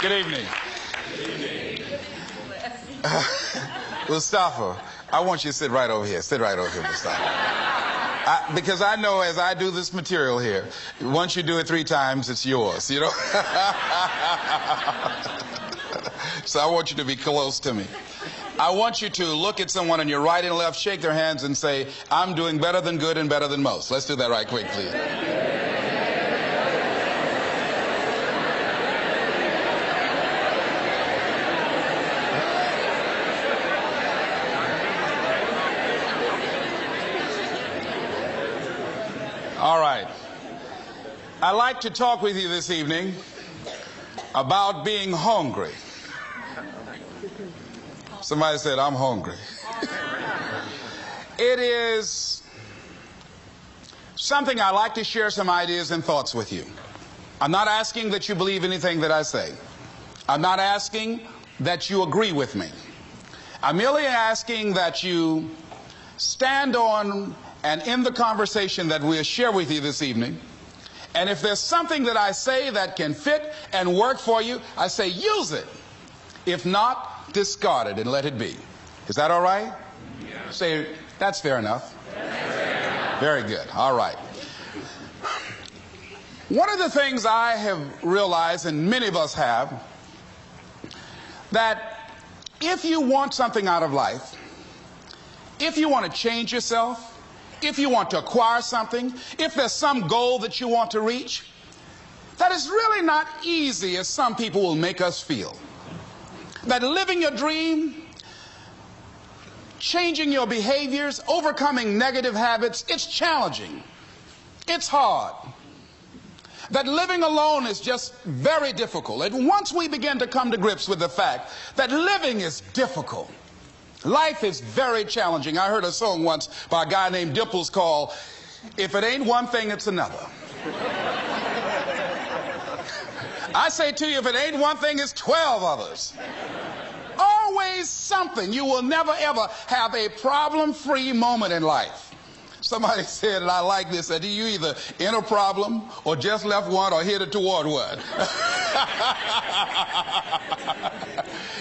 Good evening. Mustafa, I want you to sit right over here. Sit right over here, Mustafa. Because I know as I do this material here, once you do it 3 times, it's yours, you know? So I want you to be close to me. I want you to look at someone on your right and left, shake their hands and say, I'm doing better than good and better than most. Let's do that right quick, please. All right. I'd like to talk with you this evening about being hungry. Somebody said, I'm hungry. It is something I like to share some ideas and thoughts with you. I'm not asking that you believe anything that I say. I'm not asking that you agree with me. I'm merely asking that you stand on and in the conversation that we'll share with you this evening, and if there's something that I say that can fit and work for you, I say use it. If not, discard it and let it be. Is that all right? Yeah. Say, that's fair enough. Very good. All right. One of the things I have realized, and many of us have, that if you want something out of life, if you want to change yourself, if you want to acquire something, if there's some goal that you want to reach, that is really not easy as some people will make us feel. That living your dream, changing your behaviors, overcoming negative habits, it's challenging. It's hard. That living alone is just very difficult. And once we begin to come to grips with the fact that living is difficult, life is very challenging. I heard a song once by a guy named Dimples called, If It Ain't One Thing, It's Another. I say to you, if it ain't one thing, it's 12 others. Always something. You will never, ever have a problem-free moment in life. Somebody said, and I like this, that you either in a problem or just left one or headed toward one.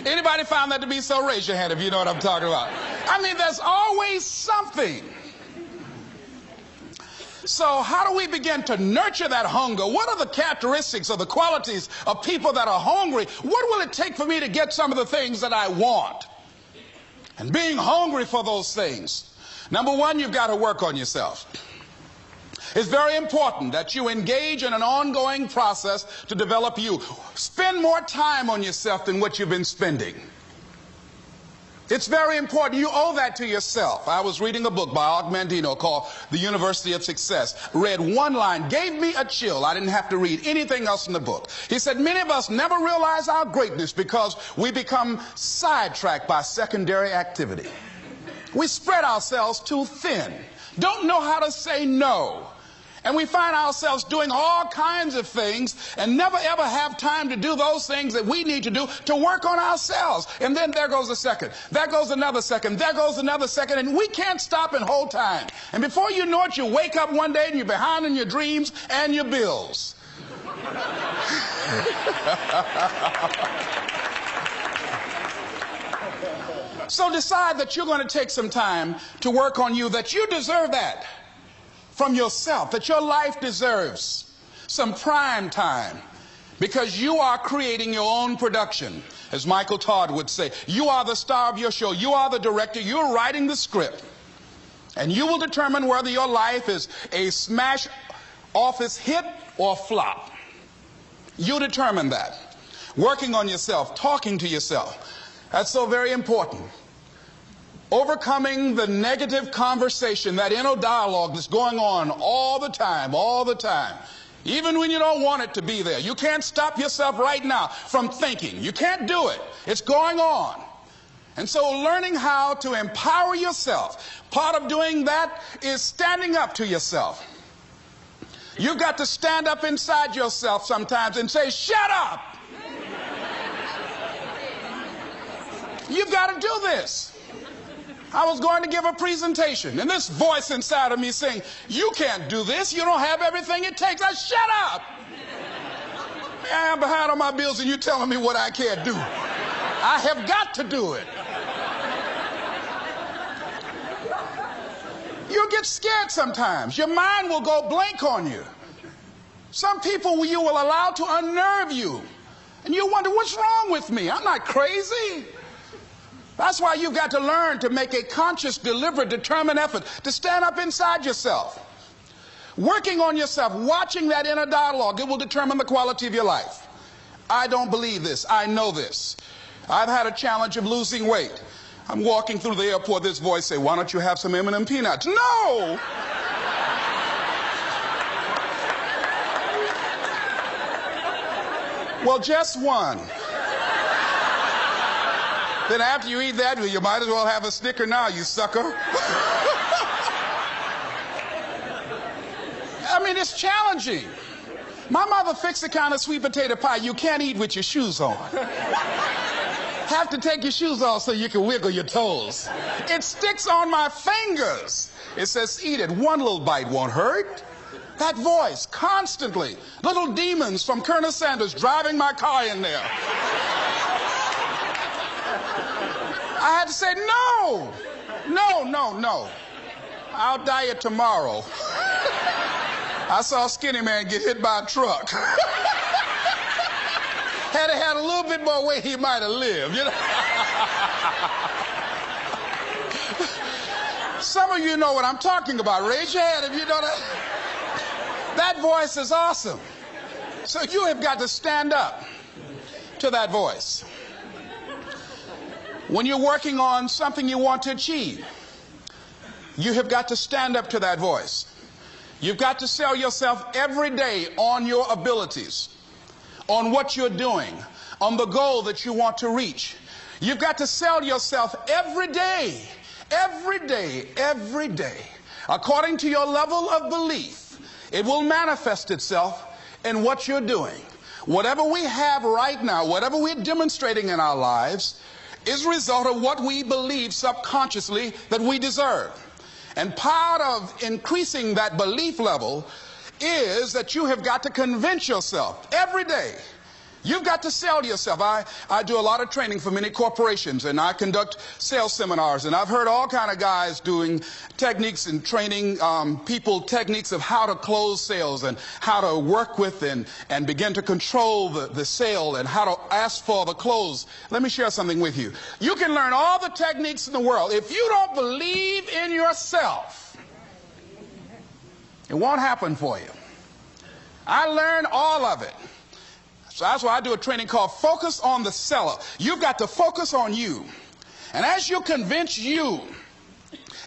Anybody found that to be so? Raise your hand if you know what I'm talking about. I mean, there's always something. So how do we begin to nurture that hunger? What are the characteristics or the qualities of people that are hungry? What will it take for me to get some of the things that I want? And being hungry for those things. Number one, you've got to work on yourself. It's very important that you engage in an ongoing process to develop you. Spend more time on yourself than what you've been spending. It's very important. You owe that to yourself. I was reading a book by Og Mandino called The University of Success. Read one line, gave me a chill. I didn't have to read anything else in the book. He said, many of us never realize our greatness because we become sidetracked by secondary activity. We spread ourselves too thin. Don't know how to say no. And we find ourselves doing all kinds of things and never ever have time to do those things that we need to do to work on ourselves. And then there goes a second. There goes another second. There goes another second. And we can't stop and hold time. And before you know it, you wake up one day and you're behind in your dreams and your bills. So decide that you're going to take some time to work on you, that you deserve that from yourself, that your life deserves some prime time because you are creating your own production. As Michael Todd would say, you are the star of your show. You are the director. You're writing the script. And you will determine whether your life is a smash office hit or flop. You determine that. Working on yourself, talking to yourself. That's so very important. Overcoming the negative conversation, that inner dialogue that's going on all the time, even when you don't want it to be there. You can't stop yourself right now from thinking. You can't do it. It's going on. And so learning how to empower yourself, part of doing that is standing up to yourself. You've got to stand up inside yourself sometimes and say, shut up. You've got to do this. I was going to give a presentation, and this voice inside of me saying, you can't do this. You don't have everything it takes. I shut up. I am behind on my bills and you're telling me what I can't do. I have got to do it. You get scared sometimes. Your mind will go blank on you. Some people you will allow to unnerve you. And you wonder, what's wrong with me? I'm not crazy. That's why you've got to learn to make a conscious, deliberate, determined effort to stand up inside yourself. Working on yourself, watching that inner dialogue, it will determine the quality of your life. I don't believe this. I know this. I've had a challenge of losing weight. I'm walking through the airport, this voice say, why don't you have some M&M peanuts? No! Well, just one. Then after you eat that, you might as well have a Snicker now, you sucker. I mean, it's challenging. My mother fixed the kind of sweet potato pie you can't eat with your shoes on. Have to take your shoes off so you can wiggle your toes. It sticks on my fingers. It says, eat it. One little bite won't hurt. That voice, constantly. Little demons from Colonel Sanders driving my car in there. I had to say, no. No, no, no. I'll diet tomorrow. I saw a skinny man get hit by a truck. Had he had a little bit more weight, he might have lived, you know. Some of you know what I'm talking about. Raise your hand if you know that. That voice is awesome. So you have got to stand up to that voice. When you're working on something you want to achieve, you have got to stand up to that voice. You've got to sell yourself every day on your abilities, on what you're doing, on the goal that you want to reach. You've got to sell yourself every day, every day, every day. According to your level of belief, it will manifest itself in what you're doing. Whatever we have right now, whatever we're demonstrating in our lives, is a result of what we believe subconsciously that we deserve. And part of increasing that belief level is that you have got to convince yourself every day. You've got to sell yourself. I do a lot of training for many corporations, and I conduct sales seminars, and I've heard all kind of guys doing techniques and training people techniques of how to close sales and how to work with and begin to control the sale and how to ask for the close. Let me share something with you. You can learn all the techniques in the world. If you don't believe in yourself, it won't happen for you. I learned all of it. So that's why I do a training called Focus on the Seller. You've got to focus on you. And as you convince you,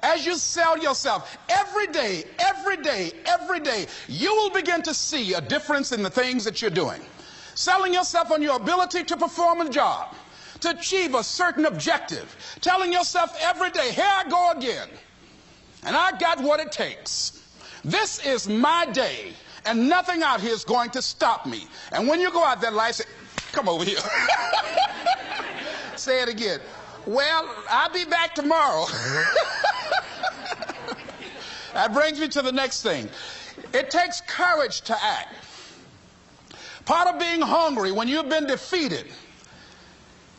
as you sell yourself every day, every day, every day, you will begin to see a difference in the things that you're doing. Selling yourself on your ability to perform a job, to achieve a certain objective. Telling yourself every day, here I go again. And I got what it takes. This is my day. And nothing out here is going to stop me. And when you go out there, life say, come over here. Say it again. Well, I'll be back tomorrow. That brings me to the next thing. It takes courage to act. Part of being hungry when you've been defeated,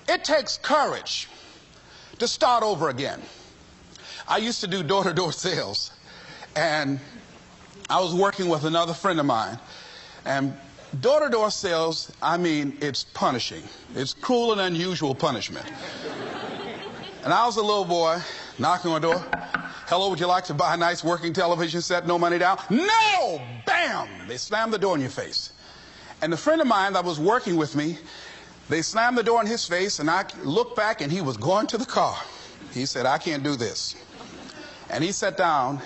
it takes courage to start over again. I used to do door-to-door sales, and I was working with another friend of mine, and door-to-door sales, I mean, it's punishing. It's cruel and unusual punishment. And I was a little boy knocking on the door. Hello, would you like to buy a nice working television set? No money down? No! Bam! They slammed the door in your face. And the friend of mine that was working with me, they slammed the door in his face, and I looked back, and he was going to the car. He said, I can't do this. And he sat down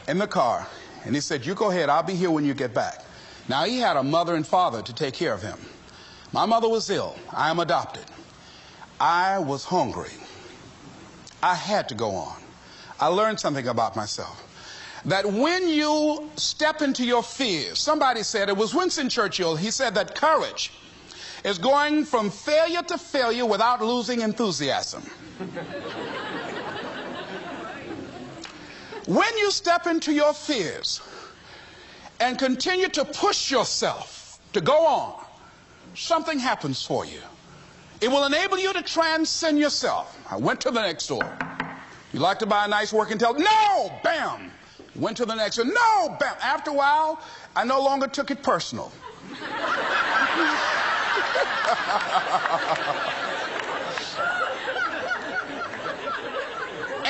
in the car. And he said, you go ahead, I'll be here when you get back. Now, he had a mother and father to take care of him. My mother was ill. I am adopted. I was hungry. I had to go on. I learned something about myself. That when you step into your fears, somebody said, it was Winston Churchill, he said that courage is going from failure to failure without losing enthusiasm. When you step into your fears and continue to push yourself to go on, something happens for you. It will enable you to transcend yourself. I went to the next store. You like to buy a nice working television? No! Bam! Went to the next store. No! Bam! After a while, I no longer took it personal.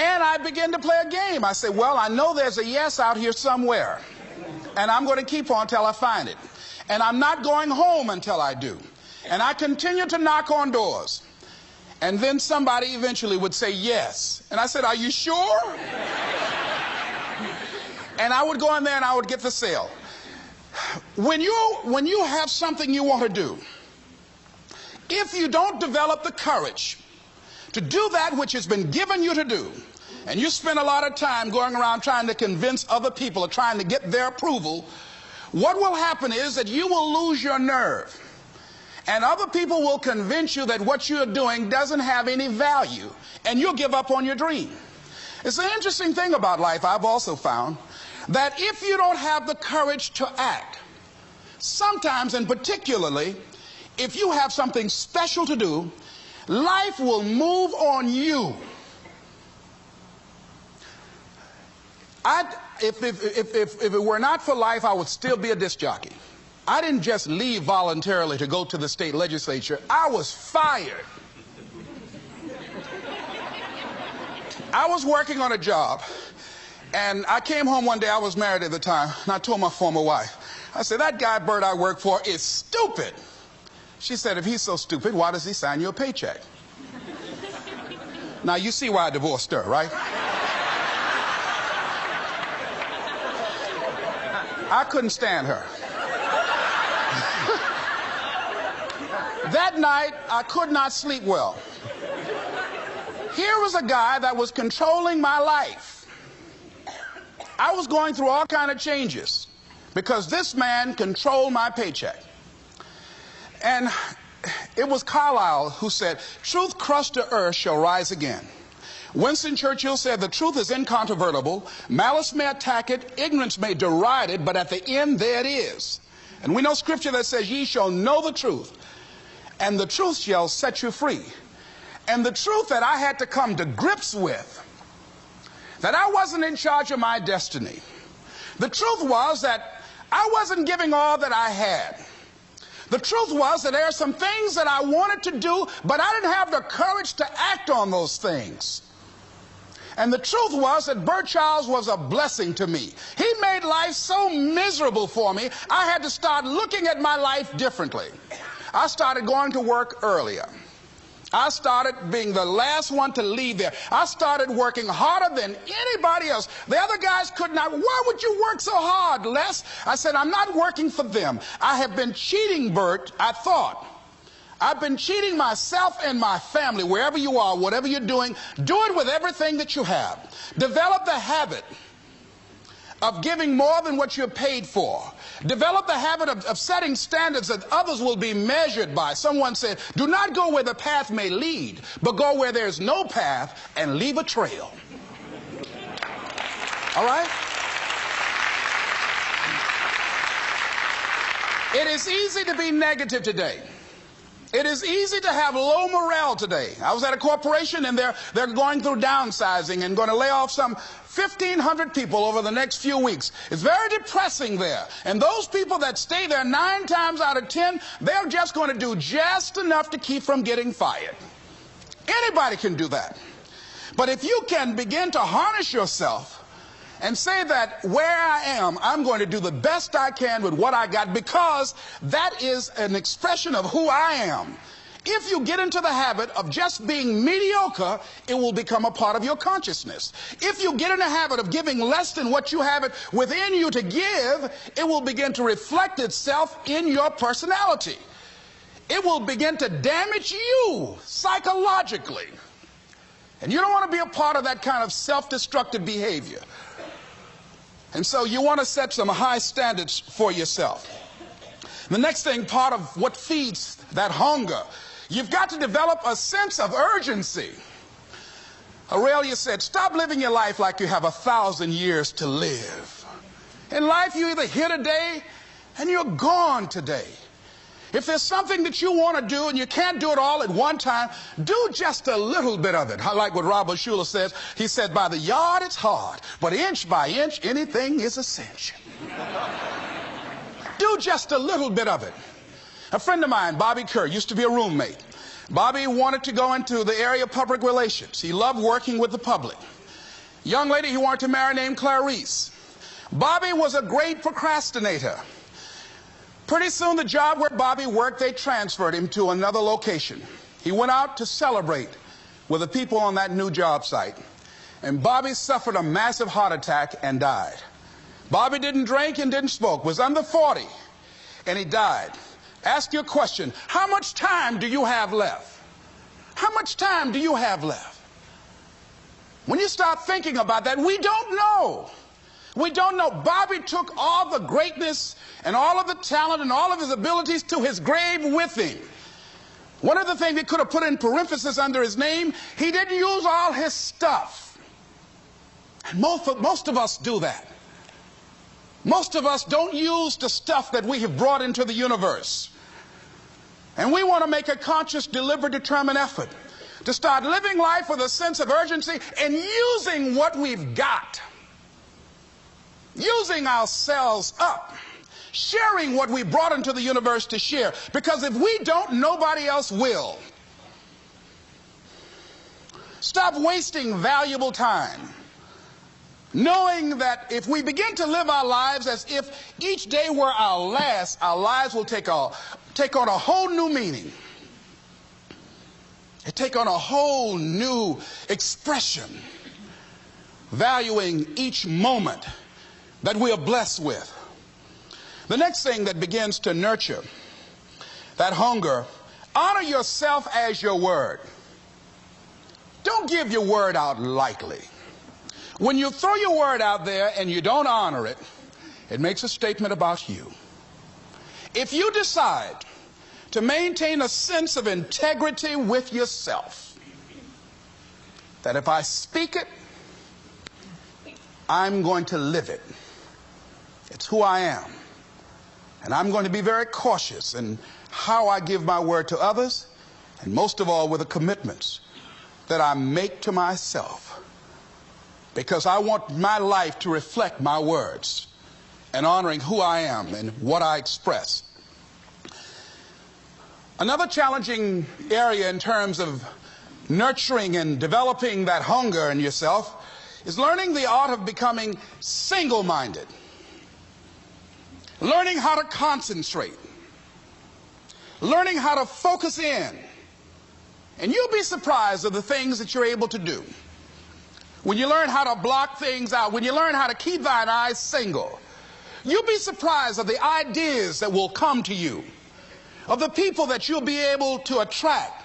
And I began to play a game. I said, well, I know there's a yes out here somewhere. And I'm going to keep on until I find it. And I'm not going home until I do. And I continue to knock on doors. And then somebody eventually would say yes. And I said, are you sure? And I would go in there and I would get the sale. When you have something you want to do, if you don't develop the courage to do that which has been given you to do, and you spend a lot of time going around trying to convince other people or trying to get their approval, what will happen is that you will lose your nerve. And other people will convince you that what you're doing doesn't have any value, and you'll give up on your dream. It's an interesting thing about life, I've also found, that if you don't have the courage to act, sometimes and particularly if you have something special to do, life will move on you. If it were not for life, I would still be a disc jockey. I didn't just leave voluntarily to go to the state legislature. I was fired. I was working on a job, and I came home one day. I was married at the time, and I told my former wife, I said, that guy Bert I work for is stupid. She said, if he's so stupid, why does he sign you a paycheck? Now, you see why I divorced her, right? I couldn't stand her. That night, I could not sleep well. Here was a guy that was controlling my life. I was going through all kinds of changes because this man controlled my paycheck. And it was Carlyle who said, truth crushed to earth shall rise again. Winston Churchill said, the truth is incontrovertible. Malice may attack it, ignorance may deride it, but at the end there it is. And we know scripture that says, ye shall know the truth, and the truth shall set you free. And the truth that I had to come to grips with, that I wasn't in charge of my destiny. The truth was that I wasn't giving all that I had. The truth was that there are some things that I wanted to do, but I didn't have the courage to act on those things. And the truth was that Bert Childs was a blessing to me. He made life so miserable for me, I had to start looking at my life differently. I started going to work earlier. I started being the last one to leave there. I started working harder than anybody else. The other guys could not. Why would you work so hard, Les? I said, I'm not working for them. I have been cheating, Bert, I thought. I've been cheating myself and my family. Wherever you are, whatever you're doing, do it with everything that you have. Develop the habit of giving more than what you're paid for. Develop the habit of setting standards that others will be measured by. Someone said, do not go where the path may lead, but go where there's no path and leave a trail. All right? It is easy to be negative today. It is easy to have low morale today. I was at a corporation and they're going through downsizing and going to lay off some 1,500 people over the next few weeks. It's very depressing there. And those people that stay there 9 times out of 10, they're just going to do just enough to keep from getting fired. Anybody can do that. But if you can begin to harness yourself and say that where I am, I'm going to do the best I can with what I got, because that is an expression of who I am. If you get into the habit of just being mediocre, it will become a part of your consciousness. If you get in the habit of giving less than what you have it within you to give, it will begin to reflect itself in your personality. It will begin to damage you psychologically. And you don't want to be a part of that kind of self-destructive behavior. And so you want to set some high standards for yourself. The next thing, part of what feeds that hunger, you've got to develop a sense of urgency. Aurelia said, stop living your life like you have 1,000 years to live. In life, you're either here today and you're gone today. If there's something that you want to do and you can't do it all at one time, do just a little bit of it. I like what Robert Schuller says. He said, by the yard it's hard, but inch by inch, anything is a cinch. Do just a little bit of it. A friend of mine, Bobby Kerr, used to be a roommate. Bobby wanted to go into the area of public relations. He loved working with the public. Young lady he wanted to marry named Clarice. Bobby was a great procrastinator. Pretty soon the job where Bobby worked, they transferred him to another location. He went out to celebrate with the people on that new job site. And Bobby suffered a massive heart attack and died. Bobby didn't drink and didn't smoke, was under 40, and he died. Ask you a question. How much time do you have left? How much time do you have left? When you start thinking about that, we don't know. We don't know. Bobby took all the greatness and all of the talent and all of his abilities to his grave with him. One of the things he could have put in parentheses under his name, he didn't use all his stuff. And most of us do that. Most of us don't use the stuff that we have brought into the universe. And we want to make a conscious, deliberate, determined effort to start living life with a sense of urgency and using what we've got. Using ourselves up, sharing what we brought into the universe to share. Because if we don't, nobody else will. Stop wasting valuable time, knowing that if we begin to live our lives as if each day were our last, our lives will take on a whole new meaning. It take on a whole new expression, valuing each moment that we are blessed with. The next thing that begins to nurture that hunger, honor yourself as your word. Don't give your word out lightly. When you throw your word out there and you don't honor it, it makes a statement about you. If you decide to maintain a sense of integrity with yourself, that if I speak it, I'm going to live it. It's who I am. And I'm going to be very cautious in how I give my word to others, and most of all with the commitments that I make to myself. Because I want my life to reflect my words and honoring who I am and what I express. Another challenging area in terms of nurturing and developing that hunger in yourself is learning the art of becoming single-minded. Learning how to concentrate. Learning how to focus in. And you'll be surprised at the things that you're able to do. When you learn how to block things out, when you learn how to keep thine eyes single, you'll be surprised at the ideas that will come to you, of the people that you'll be able to attract,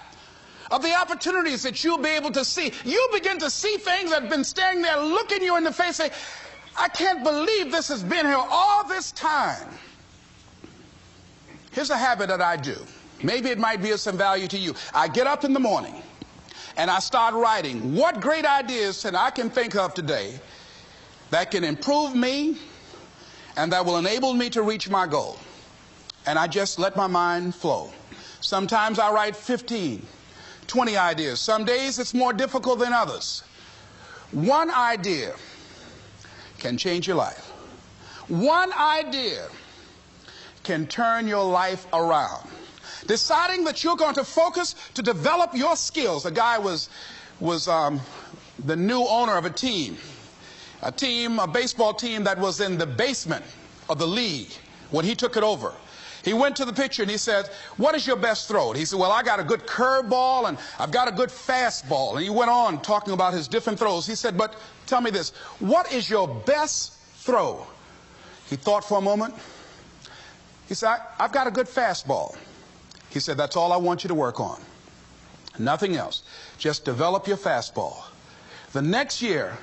of the opportunities that you'll be able to see. You'll begin to see things that have been staring there, looking you in the face, saying, I can't believe this has been here all this time. Here's a habit that I do. Maybe it might be of some value to you. I get up in the morning and I start writing what great ideas that I can think of today that can improve me and that will enable me to reach my goal. And I just let my mind flow. Sometimes I write 15, 20 ideas. Some days it's more difficult than others. One idea can change your life. One idea can turn your life around. Deciding that you're going to focus to develop your skills. A guy was the new owner of a baseball team that was in the basement of the league when he took it over. He went to the picture and he said, what is your best throw? And he said, well, I got a good curveball and I've got a good fastball. And he went on talking about his different throws. He said, but tell me this, what is your best throw? He thought for a moment. He said, I've got a good fastball. He said, that's all I want you to work on. Nothing else. Just develop your fastball. The next year,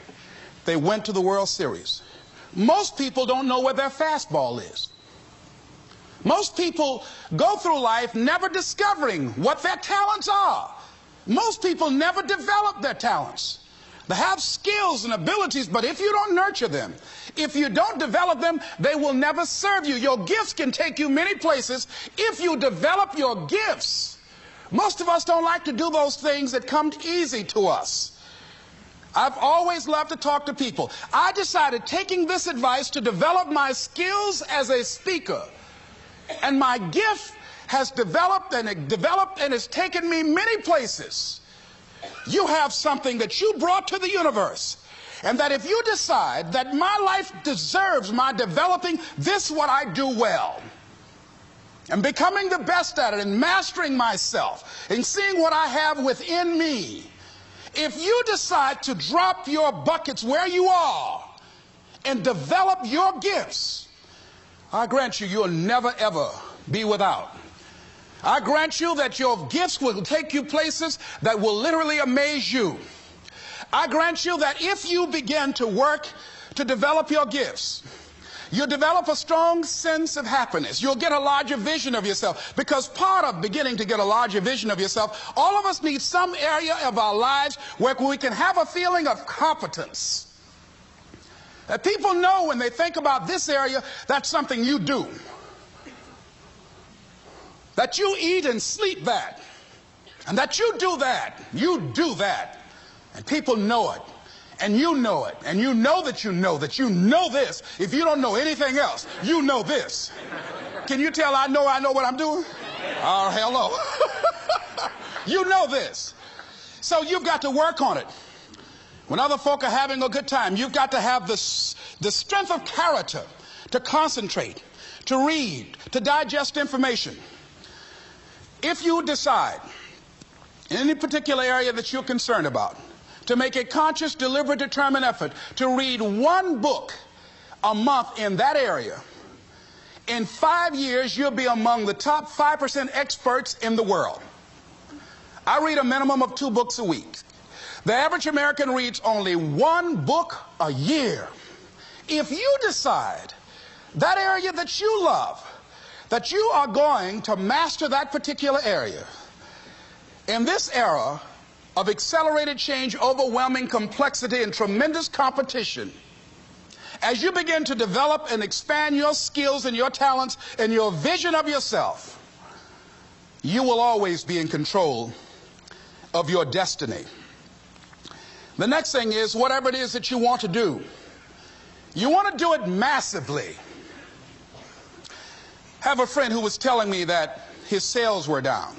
they went to the World Series. Most people don't know where their fastball is. Most people go through life never discovering what their talents are. Most people never develop their talents. They have skills and abilities, but if you don't nurture them, if you don't develop them, they will never serve you. Your gifts can take you many places if you develop your gifts. Most of us don't like to do those things that come easy to us. I've always loved to talk to people. I decided, taking this advice, to develop my skills as a speaker. And my gift has developed and it's taken me many places. You have something that you brought to the universe. And that if you decide that my life deserves my developing this, what I do well, and becoming the best at it, and mastering myself, and seeing what I have within me, if you decide to drop your buckets where you are and develop your gifts, I grant you, you'll never ever be without. I grant you that your gifts will take you places that will literally amaze you. I grant you that if you begin to work to develop your gifts, you'll develop a strong sense of happiness. You'll get a larger vision of yourself. Because part of beginning to get a larger vision of yourself, all of us need some area of our lives where we can have a feeling of competence. That people know when they think about this area, that's something you do. That you eat and sleep that. And that you do that. You do that. And people know it. And you know it. And you know that you know this. If you don't know anything else, you know this. Can you tell I know what I'm doing? Oh, hello. You know this. So you've got to work on it. When other folk are having a good time, you've got to have the strength of character to concentrate, to read, to digest information. If you decide in any particular area that you're concerned about, to make a conscious, deliberate, determined effort to read one book a month in that area, in 5 years, you'll be among the top 5% experts in the world. I read a minimum of 2 books a week. The average American reads only 1 book a year. If you decide that area that you love, that you are going to master that particular area, in this era of accelerated change, overwhelming complexity, and tremendous competition, as you begin to develop and expand your skills and your talents and your vision of yourself, you will always be in control of your destiny. The next thing is, whatever it is that you want to do, you want to do it massively. I have a friend who was telling me that his sales were down.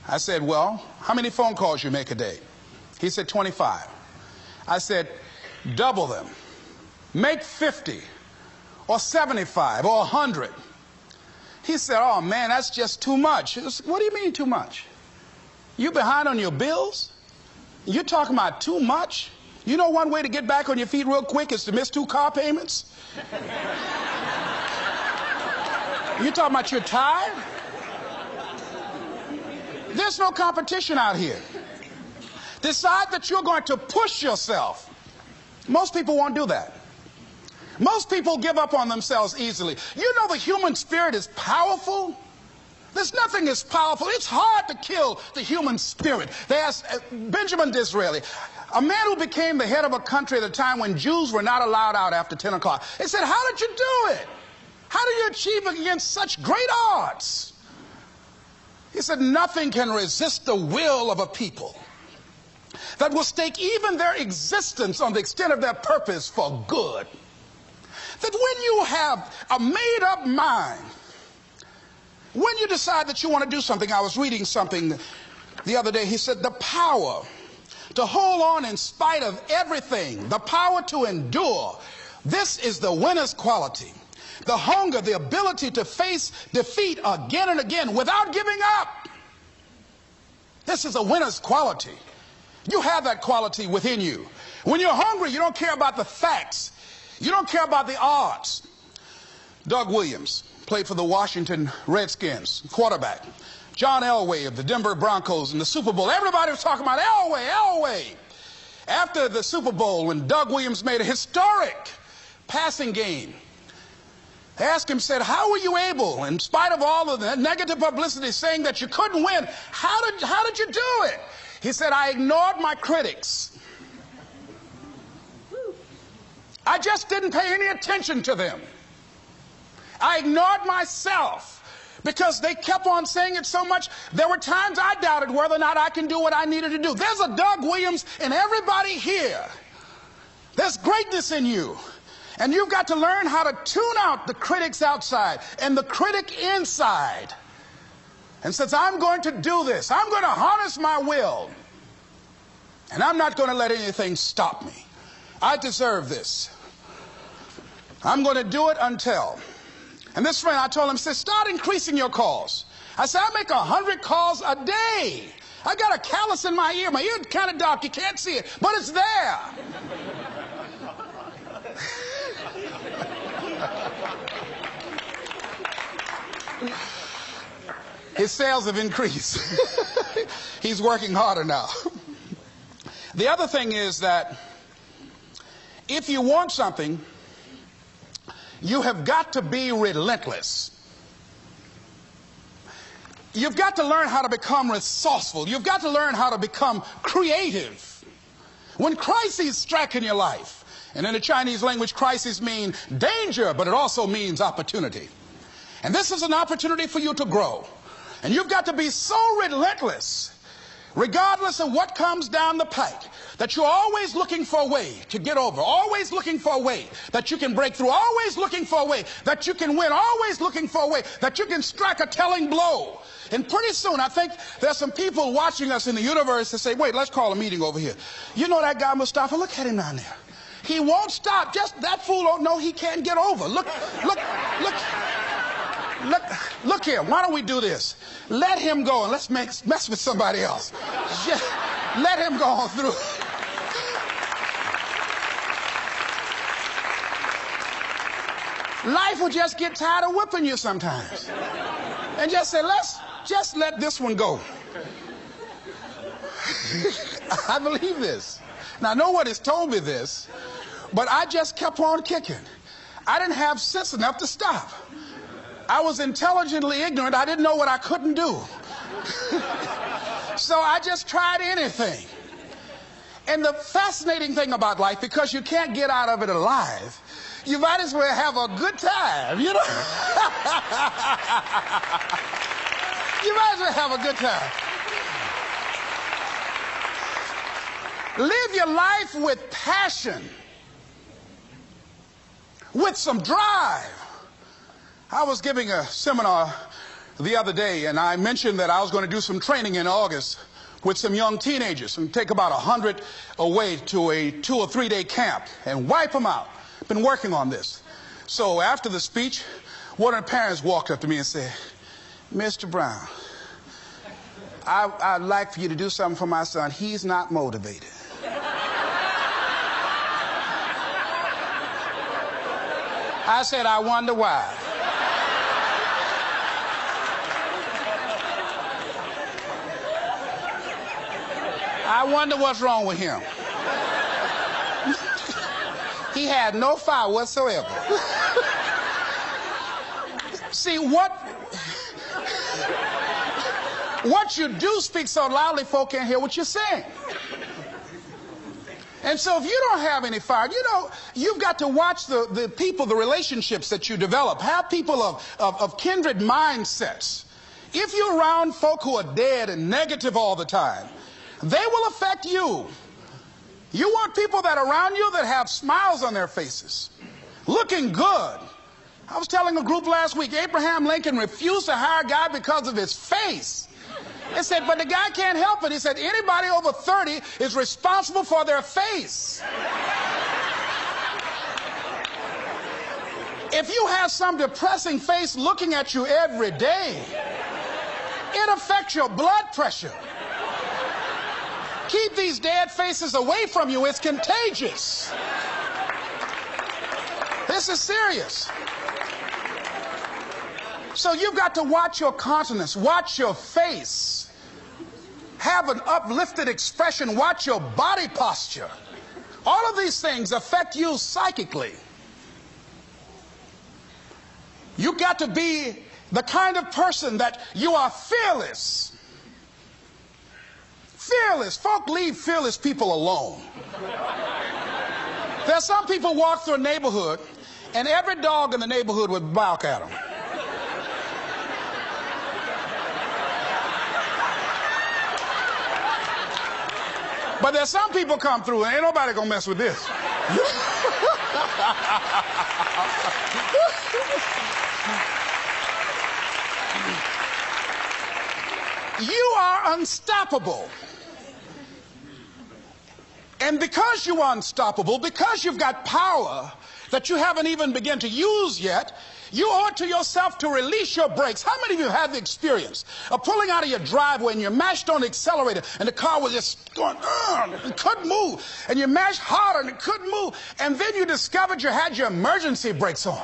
I said, well, how many phone calls you make a day? He said, 25. I said, double them. Make 50 or 75 or 100. He said, oh man, that's just too much. What do you mean too much? You behind on your bills? You're talking about too much? You know one way to get back on your feet real quick is to miss 2 car payments? You talking about you're tired? There's no competition out here. Decide that you're going to push yourself. Most people won't do that. Most people give up on themselves easily. You know the human spirit is powerful. There's nothing as powerful. It's hard to kill the human spirit. They asked Benjamin Disraeli, a man who became the head of a country at a time when Jews were not allowed out after 10 o'clock. They said, how did you do it? How did you achieve it against such great odds? He said, nothing can resist the will of a people that will stake even their existence on the extent of their purpose for good. That when you have a made-up mind, when you decide that you want to do something, I was reading something the other day, he said, the power to hold on in spite of everything, the power to endure, this is the winner's quality. The hunger, the ability to face defeat again and again without giving up. This is a winner's quality. You have that quality within you. When you're hungry, you don't care about the facts. You don't care about the odds. Doug Williams played for the Washington Redskins, quarterback. John Elway of the Denver Broncos in the Super Bowl. Everybody was talking about Elway. After the Super Bowl, when Doug Williams made a historic passing game, they asked him, said, how were you able, in spite of all of the negative publicity saying that you couldn't win, how did you do it? He said, I ignored my critics. I just didn't pay any attention to them. I ignored myself because they kept on saying it so much. There were times I doubted whether or not I can do what I needed to do. There's a Doug Williams in everybody here. There's greatness in you. And you've got to learn how to tune out the critics outside and the critic inside. And says, I'm going to do this. I'm going to harness my will. And I'm not going to let anything stop me. I deserve this. I'm going to do it until. And this friend, I told him, said, start increasing your calls. I said, I make 100 calls a day. I got a callus in my ear. My ear's kind of dark. You can't see it, but it's there. His sales have increased. He's working harder now. The other thing is that if you want something, you have got to be relentless. You've got to learn how to become resourceful. You've got to learn how to become creative. When crises strike in your life, and in the Chinese language, crises mean danger, but it also means opportunity. And this is an opportunity for you to grow. And you've got to be so relentless, regardless of what comes down the pike, that you're always looking for a way to get over, always looking for a way that you can break through, always looking for a way that you can win, always looking for a way that you can strike a telling blow. And pretty soon, I think there's some people watching us in the universe that say, wait, let's call a meeting over here. You know that guy Mustafa? Look at him down there. He won't stop. Just that fool don't know he can't get over. Look here. Why don't we do this? Let him go and let's mess with somebody else. Just let him go on through. Life will just get tired of whipping you sometimes. And just say, just let this one go. I believe this. Now, no one has told me this, but I just kept on kicking. I didn't have sense enough to stop. I was intelligently ignorant. I didn't know what I couldn't do. So I just tried anything. And the fascinating thing about life, because you can't get out of it alive, you might as well have a good time, you know? You might as well have a good time. Live your life with passion, with some drive. I was giving a seminar the other day, and I mentioned that I was going to do some training in August with some young teenagers and take about 100 away to a 2 or 3 day camp and wipe them out. Been working on this. So after the speech, one of the parents walked up to me and said, Mr. Brown, I'd like for you to do something for my son. He's not motivated. I said, I wonder why. I wonder what's wrong with him. He had no fire whatsoever. See, what you do speak so loudly, folk can't hear what you're saying. And so if you don't have any fire, you know, you've got to watch the people, the relationships that you develop. Have people of kindred mindsets. If you're around folk who are dead and negative all the time, they will affect you. You want people that are around you that have smiles on their faces, looking good. I was telling a group last week, Abraham Lincoln refused to hire a guy because of his face. They said, but the guy can't help it. He said, anybody over 30 is responsible for their face. If you have some depressing face looking at you every day, it affects your blood pressure. Keep these dead faces away from you. It's contagious. This is serious. So you've got to watch your countenance, watch your face, have an uplifted expression, watch your body posture. All of these things affect you psychically. You've got to be the kind of person that you are fearless. Fearless. Folk leave fearless people alone. There's some people walk through a neighborhood and every dog in the neighborhood would bark at them. But there's some people come through and ain't nobody gonna mess with this. You are unstoppable. And because you are unstoppable, because you've got power that you haven't even begun to use yet, you owe it to yourself to release your brakes. How many of you have the experience of pulling out of your driveway and you mashed on the accelerator and the car was just going, and couldn't move, and you mashed harder and it couldn't move, and then you discovered you had your emergency brakes on.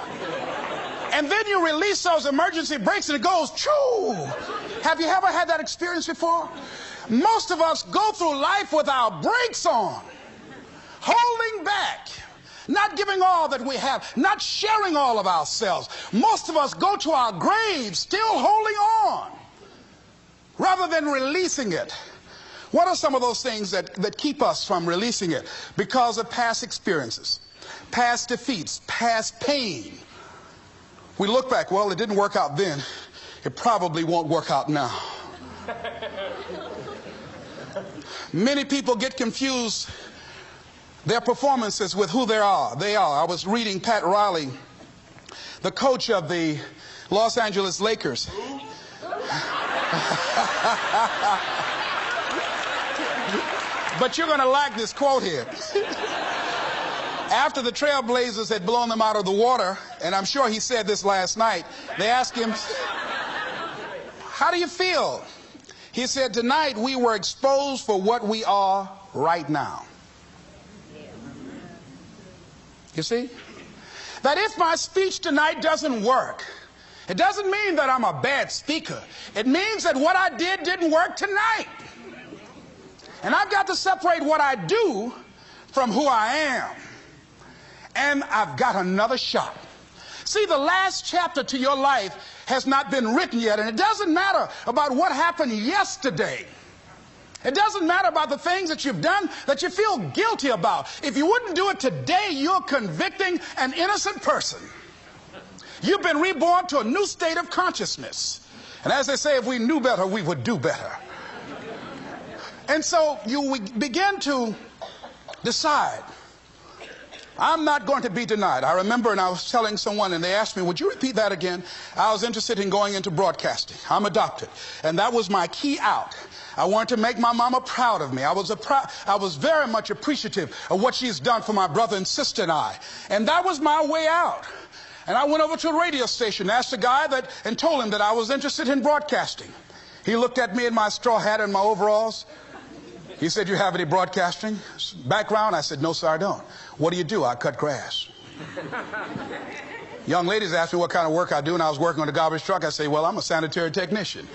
And then you release those emergency brakes and it goes, choo! Have you ever had that experience before? Most of us go through life with our brakes on, holding back, not giving all that we have, not sharing all of ourselves. Most of us go to our graves still holding on rather than releasing it. What are some of those things that keep us from releasing it? Because of past experiences, past defeats, past pain. We look back, well, it didn't work out then. It probably won't work out now. Many people get confused their performances with who they are. I was reading Pat Riley, the coach of the Los Angeles Lakers. But you're going to like this quote here. After the Trailblazers had blown them out of the water, and I'm sure he said this last night, they asked him, how do you feel? He said, tonight we were exposed for what we are right now. You see? That if my speech tonight doesn't work, it doesn't mean that I'm a bad speaker. It means that what I did didn't work tonight. And I've got to separate what I do from who I am. And I've got another shot. See, the last chapter to your life has not been written yet, and it doesn't matter about what happened yesterday. It doesn't matter about the things that you've done that you feel guilty about. If you wouldn't do it today, you're convicting an innocent person. You've been reborn to a new state of consciousness. And as they say, if we knew better, we would do better. And so you begin to decide, I'm not going to be denied. I remember, and I was telling someone, and they asked me, would you repeat that again? I was interested in going into broadcasting. I'm adopted. And that was my key out. I wanted to make my mama proud of me. I was very much appreciative of what she's done for my brother and sister and I. And that was my way out. And I went over to a radio station, asked a guy and told him that I was interested in broadcasting. He looked at me in my straw hat and my overalls. He said, you have any broadcasting background? I said, no, sir, I don't. What do you do? I cut grass. Young ladies asked me what kind of work I do, and I was working on a garbage truck. I say, well, I'm a sanitary technician.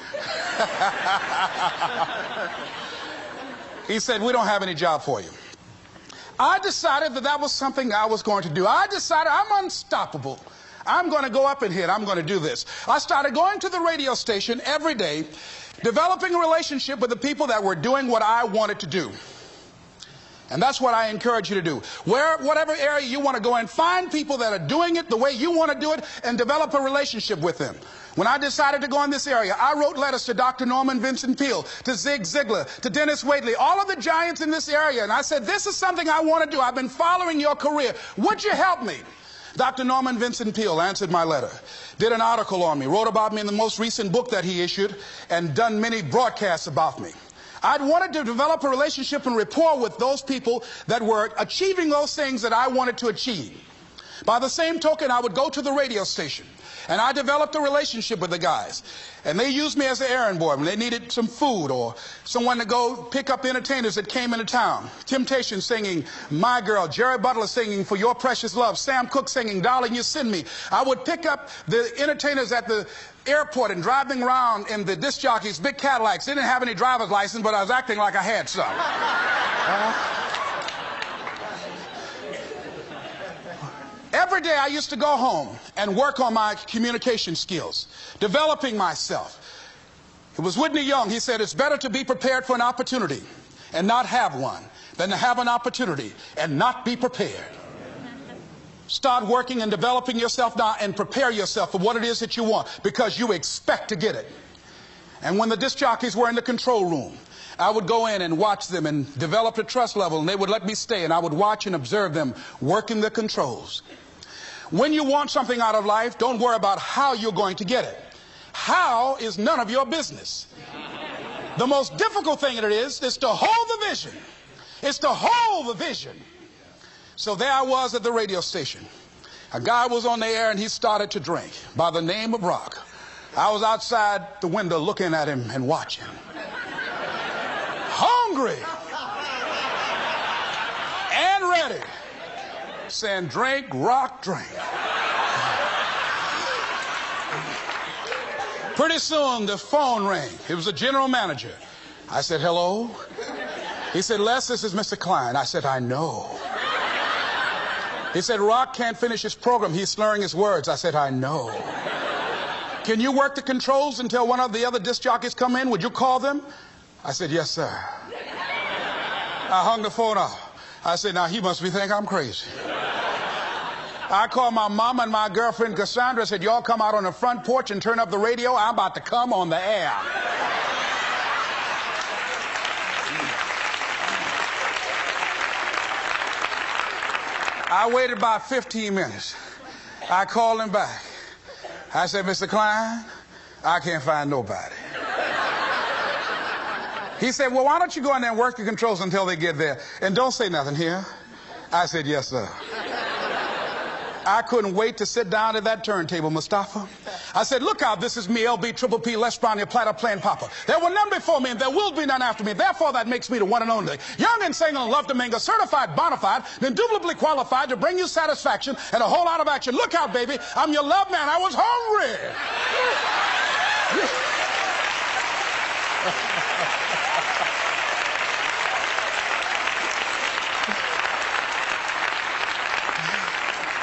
He said, we don't have any job for you. I decided that was something I was going to do. I decided I'm unstoppable. I'm going to go up in here and I'm going to do this. I started going to the radio station every day, developing a relationship with the people that were doing what I wanted to do. And that's what I encourage you to do. Whatever area you want to go in, find people that are doing it the way you want to do it and develop a relationship with them. When I decided to go in this area, I wrote letters to Dr. Norman Vincent Peale, to Zig Ziglar, to Dennis Waitley, all of the giants in this area. And I said, this is something I want to do. I've been following your career. Would you help me? Dr. Norman Vincent Peale answered my letter, did an article on me, wrote about me in the most recent book that he issued, and done many broadcasts about me. I'd wanted to develop a relationship and rapport with those people that were achieving those things that I wanted to achieve. By the same token, I would go to the radio station, and I developed a relationship with the guys. And they used me as an errand boy when they needed some food or someone to go pick up entertainers that came into town. Temptation singing My Girl, Jerry Butler singing For Your Precious Love, Sam Cooke singing Darling You Send Me. I would pick up the entertainers at the airport and drive them around in the disc jockeys, big Cadillacs. They didn't have any driver's license, but I was acting like I had some. Every day I used to go home and work on my communication skills, developing myself. It was Whitney Young. He said, it's better to be prepared for an opportunity and not have one than to have an opportunity and not be prepared. Start working and developing yourself now and prepare yourself for what it is that you want, because you expect to get it. And when the disc jockeys were in the control room, I would go in and watch them and develop a trust level, and they would let me stay, and I would watch and observe them working the controls. When you want something out of life, don't worry about how you're going to get it. How is none of your business. The most difficult thing it is to hold the vision. It's to hold the vision. So there I was at the radio station. A guy was on the air and he started to drink by the name of Rock. I was outside the window looking at him and watching. Hungry and ready, saying, drink, Rock, drink. Pretty soon the phone rang. It was the general manager. I said, hello? He said, Les, this is Mr. Klein. I said, I know. He said, Rock can't finish his program. He's slurring his words. I said, I know. Can you work the controls until one of the other disc jockeys come in? Would you call them? I said, yes, sir. I hung the phone up. I said, now he must be thinking I'm crazy. I called my mom and my girlfriend Cassandra. Said, y'all come out on the front porch and turn up the radio. I'm about to come on the air. I waited about 15 minutes. I called him back. I said, Mr. Klein, I can't find nobody. He said, well, why don't you go in there and work the controls until they get there? And don't say nothing here. I said, yes, sir. I couldn't wait to sit down at that turntable, Mustafa. I said, look out, this is me, LB, Triple P, Les Brown, your platter playing Papa. There were none before me, and there will be none after me. Therefore, that makes me the one and only. Young and single and love to mingle, certified, bona fide, indubitably qualified to bring you satisfaction and a whole lot of action. Look out, baby, I'm your love man. I was hungry.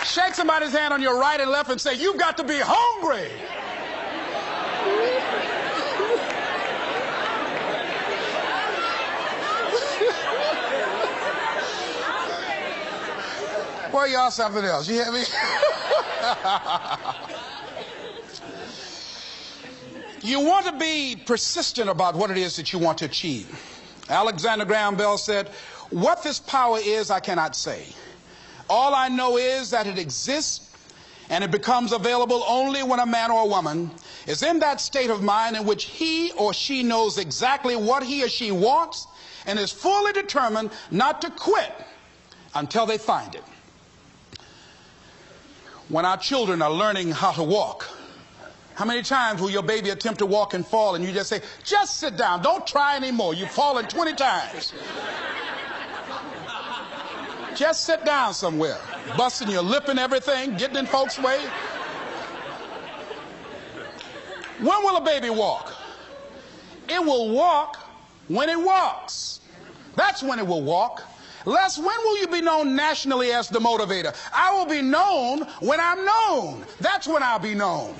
Shake somebody's hand on your right and left and say, you've got to be hungry. Well, y'all something else. You hear me? You want to be persistent about what it is that you want to achieve. Alexander Graham Bell said, what this power is, I cannot say. All I know is that it exists, and it becomes available only when a man or a woman is in that state of mind in which he or she knows exactly what he or she wants and is fully determined not to quit until they find it. When our children are learning how to walk, how many times will your baby attempt to walk and fall and you just say, just sit down, don't try anymore, you've fallen 20 times. Just sit down somewhere, busting your lip and everything, getting in folks' way. When will a baby walk? It will walk when it walks. That's when it will walk. Les, when will you be known nationally as the motivator? I will be known when I'm known. That's when I'll be known.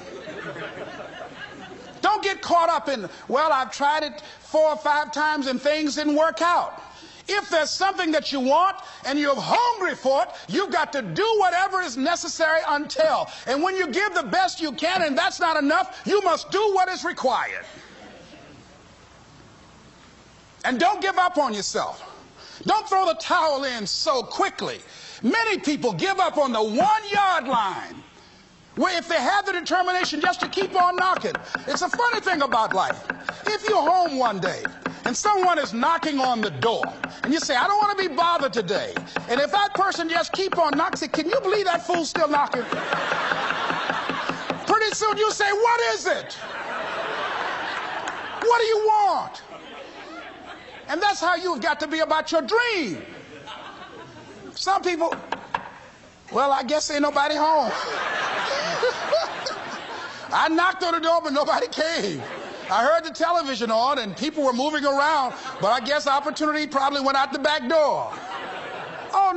Don't get caught up in, well, I've tried it 4 or 5 times and things didn't work out. If there's something that you want and you're hungry for it, you've got to do whatever is necessary until. And when you give the best you can and that's not enough, you must do what is required. And don't give up on yourself. Don't throw the towel in so quickly. Many people give up on the 1-yard line, where if they have the determination just to keep on knocking. It's a funny thing about life. If you're home one day and someone is knocking on the door and you say, I don't want to be bothered today, and if that person just keep on knocking, say, can you believe that fool's still knocking? Pretty soon you say, what is it? What do you want? And that's how you've got to be about your dream. Some people, well, I guess ain't nobody home. I knocked on the door, but nobody came. I heard the television on and people were moving around, but I guess opportunity probably went out the back door. Oh,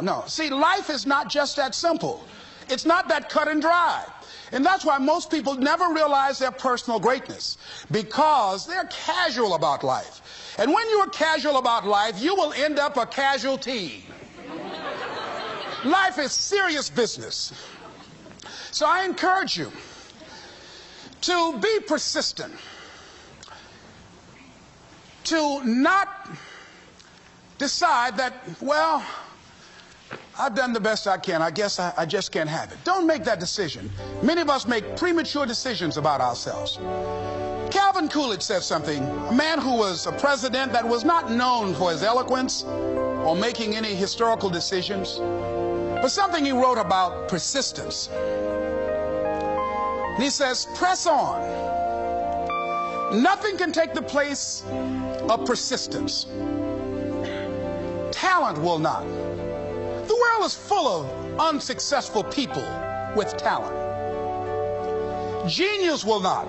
no. See, life is not just that simple. It's not that cut and dry. And that's why most people never realize their personal greatness, because they're casual about life. And when you are casual about life, you will end up a casualty. Life is serious business. So I encourage you to be persistent, to not decide that, well, I've done the best I can. I guess I just can't have it. Don't make that decision. Many of us make premature decisions about ourselves. Calvin Coolidge said something, a man who was a president that was not known for his eloquence or making any historical decisions, but something he wrote about persistence. And he says, press on. Nothing can take the place of persistence. Talent will not. The world is full of unsuccessful people with talent. Genius will not.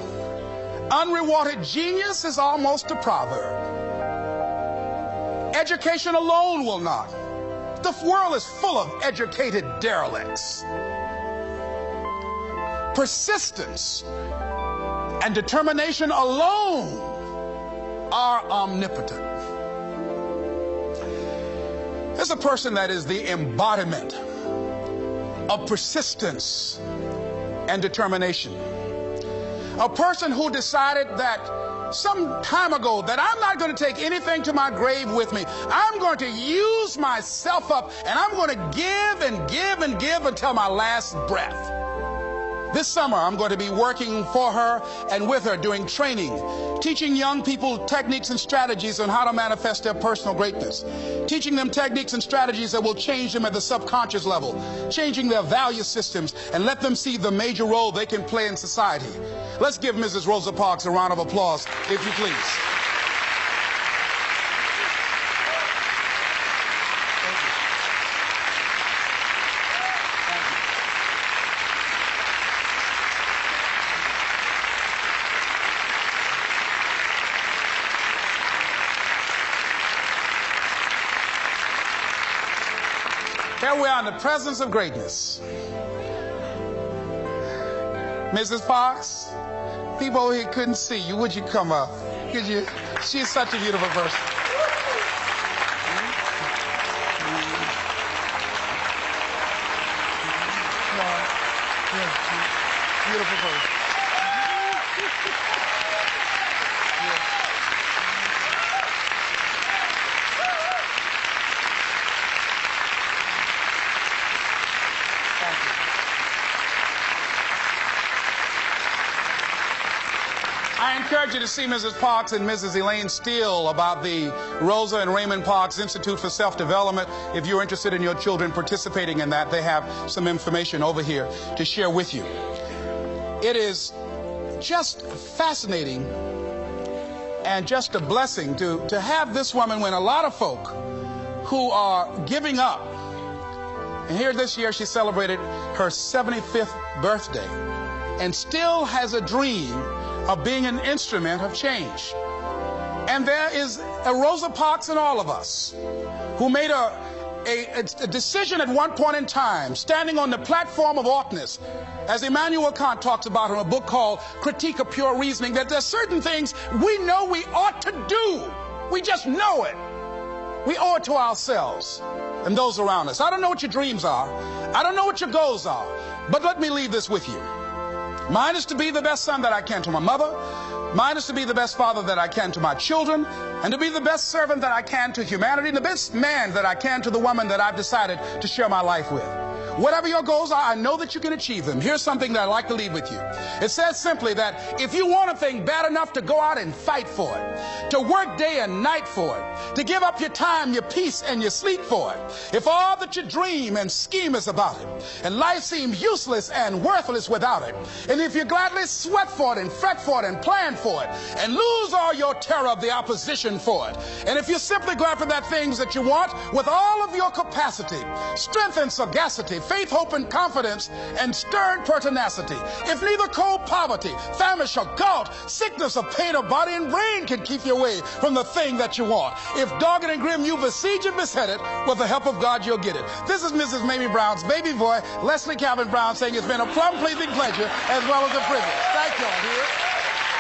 Unrewarded genius is almost a proverb. Education alone will not. The world is full of educated derelicts. Persistence and determination alone are omnipotent. There's a person that is the embodiment of persistence and determination. A person who decided that some time ago that I'm not going to take anything to my grave with me. I'm going to use myself up, and I'm going to give and give and give until my last breath. This summer, I'm going to be working for her and with her doing training, teaching young people techniques and strategies on how to manifest their personal greatness, teaching them techniques and strategies that will change them at the subconscious level, changing their value systems, and let them see the major role they can play in society. Let's give Mrs. Rosa Parks a round of applause, if you please. Here we are in the presence of greatness. Mrs. Parks, people over here couldn't see you. Would you come up? Could you? She's such a beautiful person. Beautiful person. I encourage you to see Mrs. Parks and Mrs. Elaine Steele about the Rosa and Raymond Parks Institute for Self-Development. If you're interested in your children participating in that, they have some information over here to share with you. It is just fascinating and just a blessing to have this woman when a lot of folk who are giving up. And here this year she celebrated her 75th birthday and still has a dream of being an instrument of change. And there is a Rosa Parks in all of us who made a decision at one point in time, standing on the platform of oughtness, as Immanuel Kant talks about in a book called Critique of Pure Reasoning, that there's certain things we know we ought to do. We just know it. We owe it to ourselves and those around us. I don't know what your dreams are. I don't know what your goals are. But let me leave this with you. Mine is to be the best son that I can to my mother. Mine is to be the best father that I can to my children, and to be the best servant that I can to humanity, and the best man that I can to the woman that I've decided to share my life with. Whatever your goals are, I know that you can achieve them. Here's something that I'd like to leave with you. It says simply that if you want a thing bad enough to go out and fight for it, to work day and night for it, to give up your time, your peace, and your sleep for it, if all that you dream and scheme is about it, and life seems useless and worthless without it, and if you gladly sweat for it and fret for it and plan for it, and lose all your terror of the opposition for it, and if you simply go after that things that you want with all of your capacity, strength and sagacity, faith, hope, and confidence, and stern pertinacity, if neither cold poverty, famish, or gout, sickness, or pain of body and brain can keep you away from the thing that you want, if dogged and grim you besiege and beset it, with the help of God you'll get it. This is Mrs. Mamie Brown's baby boy, Leslie Calvin Brown, saying it's been a plumb pleasing pleasure as well as a privilege. Thank you all.